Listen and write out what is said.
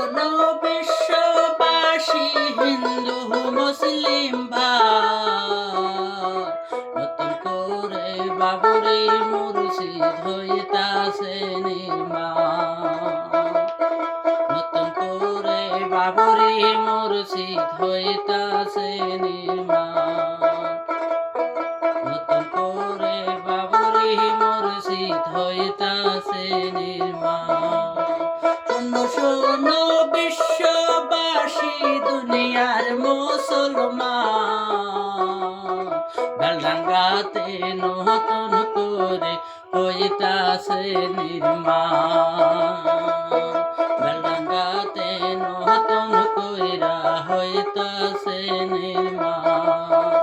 শোনো বিশ্ববাসী, হিন্দু মুসলিম ভাই, নতুন করে বাবরি মুর্শিদ হইতাছে নির্মাণ। নতুন করে বাবরি মুর্শিদ হইতাছে নির্মাণ। নতুন করে বাবরি মুর্শিদ হইতাছে নির্মাণ। শোনো শোনো বিশ্ববাসী, দুনিয়ার মুসলমান, বেলডাঙ্গাতে নতুন করে হইতাছে নির্মাণ। বেলডাঙ্গাতে নতুন কইরা হইতাছে নির্মাণ।